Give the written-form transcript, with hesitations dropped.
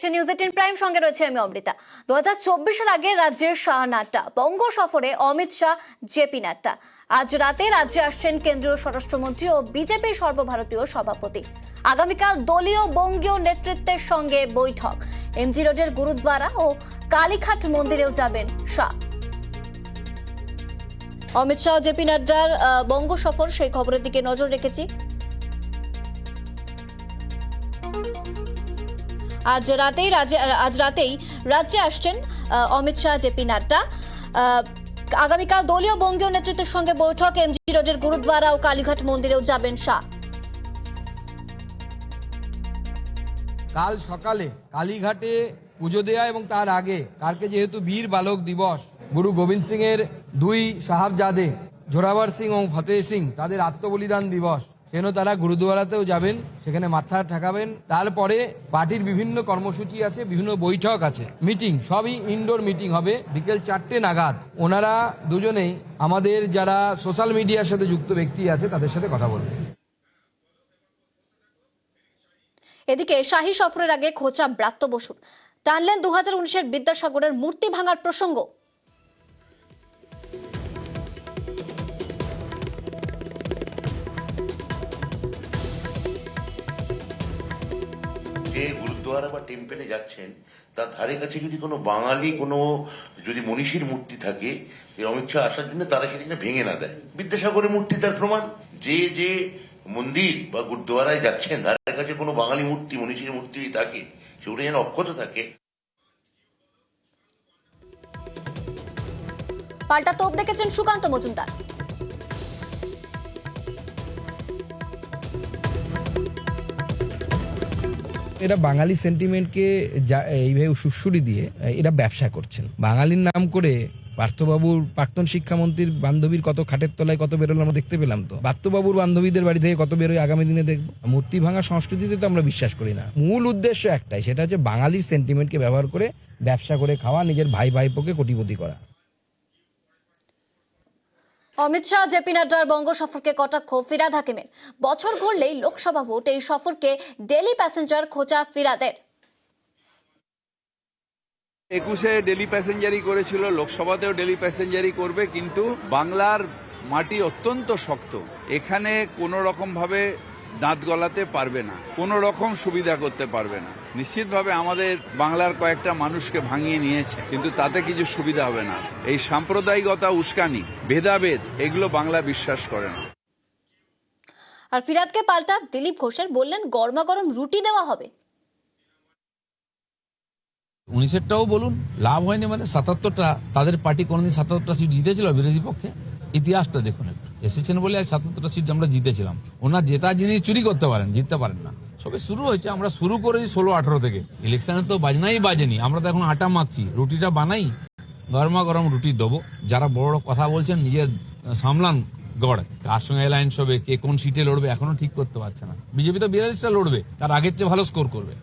News 18 prime সঙ্গে রয়েছে আমি অমৃতা। 2024 আগে রাজ্যের শাহনাট্টা বঙ্গ সফরে অমিত শাহ, জেপি নাড্ডা। আজ রাতে রাজ্যে আসছেন কেন্দ্রীয় স্বরাষ্ট্রমন্ত্রী ও বিজেপির সর্বভারতীয় সভাপতি। আগামীকাল দলীয় বঙ্গীয় নেতৃত্বের সঙ্গে বৈঠক। এমজি রোডের গুরুদ্বারা ও কালীঘাট মন্দিরেও যাবেন শাহ। অমিত শাহ, জেপি নাড্ডার বঙ্গ সফর, সেই খবরের দিকে নজর রেখেছি। আজ রাতেই রাজ্যে আসছেন অমিত শাহ, জেপি নাড্ডা। আগামীকাল দলীয় বঙ্গীয় নেতৃত্বের সঙ্গে বৈঠক। এমজি রোডের গুরুদ্বারা ও কালীঘাট মন্দিরেও যাবেন শাহ। কাল সকালে কালীঘাটে পুজো দেয়া এবং তার আগে কালকে যেহেতু বীর বালক দিবস, গুরু গোবিন্দ সিং এর দুই সাহাবজাদে জোরাবর সিং ও ফতেহ সিং তাদের আত্মবলিদান দিবস, সেজন্য তারা গুরুদুয়ারাতেও যাবেন, সেখানে মাথা ঠেকাবেন। তারপরে পার্টির বিভিন্ন কর্মসূচি আছে, বিভিন্ন বৈঠক আছে, মিটিং, সবই ইনডোর মিটিং হবে বিকেল 4টে নাগাদ। ওনারা দুজনেই আমাদের যারা সোশ্যাল মিডিয়ার সাথে যুক্ত ব্যক্তি আছে তাদের সাথে কথা বলবেন। এদিকে শাহী সফরের আগে খোঁচা ব্রাত্য বসুর, টানলেন 2019-এর বিদ্যাসাগরের মূর্তি ভাঙার প্রসঙ্গ। যে গুরুদ্বারা বা টেম্পেলে যাচ্ছেন তার ধারে কাছে যদি কোনো বাঙালি কোনো যদি মনীষীর মূর্তি থাকে, অমিত শাহ আসার জন্য তারা সেটা ভেঙে না দেয়। বিদ্যাসাগরের মূর্তি তার প্রমাণ। যে মন্দির বা গুরুদ্বারায় যাচ্ছেন ধারে কাছে কোনো বাঙালি মূর্তি, মনীষীর মূর্তি থাকে, সেগুলো যেন অক্ষত থাকে। পাল্টা তোপ দেখেছেন সুকান্ত মজুমদার। এরা বাঙালি সেন্টিমেন্টকে এইভাবে সুশ্রুতি দিয়ে এরা ব্যবসা করছেন। বাঙালির নাম করে পার্থবাবুর প্রাক্তন শিক্ষামন্ত্রীর বান্ধবীর কত খাটের তলায় কত বেরোলো আমরা দেখতে পেলাম। তো পার্থবাবুর বান্ধবীদের বাড়ি থেকে কত বেরোয় আগামী দিনে দেখবো। মূর্তি ভাঙা সংস্কৃতিতে তো আমরা বিশ্বাস করি না। মূল উদ্দেশ্য একটাই, সেটা হচ্ছে বাঙালির সেন্টিমেন্টকে ব্যবহার করে ব্যবসা করে খাওয়া, নিজের ভাই ভাইপোকে কোটিপতি করা। অমিত শাহ, জেপি নাড্ডার বঙ্গ সফরকে কটাক্ষ ফিরাদ হাকিমের। বছর ঘুরলেই লোকসভা ভোট, এই সফরকে ডেলি প্যাসেঞ্জার খোঁচা ফিরাদের। 21-এ ডেলি প্যাসেঞ্জারি করেছিল, লোকসভাতেও ডেলি প্যাসেঞ্জারি করবে, কিন্তু বাংলার মাটি অত্যন্ত শক্ত। এখানে কোনো রকম ভাবে দাঁত গলাতে পারবে না, কোনো রকম সুবিধা করতে পারবে না। নিশ্চিতভাবে আমাদের বাংলার কয়েকটা মানুষকে ভাঙিয়ে নিয়েছে, কিন্তু তাতে কিছু সুবিধা হবে না। এই সাম্প্রদায়িকতা, উস্কানি, ভেদাভেদ, এগুলো বাংলা বিশ্বাস করে না। আর ফিরাদকে পাল্টা দিলীপ ঘোষের, বললেন গরমাগরম রুটি দেওয়া হবে। 19-এরটাও বলুন, লাভ হয়নি মানে 77টা, তাদের পার্টি কোনোদিন 77টা সিট জিতেছিল বিরোধী পক্ষে? ইতিহাসটা দেখুন একটু। এসেছেন বলে 77টা সিট আমরা জিতেছিলাম। ওনার জেতা জিনিস চুরি করতে পারেন, জিততে পারেন না। সবে শুরু হয়েছে, আমরা শুরু করেছি 16-18 থেকে। ইলেকশনে তো বাজনাই বাজেনি, আমরা তো এখন আটা মাখছি। রুটিটা বানাই, গরমা গরম রুটি দেবো। যারা বড় কথা বলছেন নিজের সামলান গড়, কার সঙ্গে অ্যালায়েন্স হবে, কে কোন সিটে লড়বে এখনো ঠিক করতে পারছে না। বিজেপি তো 42টা লড়বে, তার আগের চেয়ে ভালো স্কোর করবে।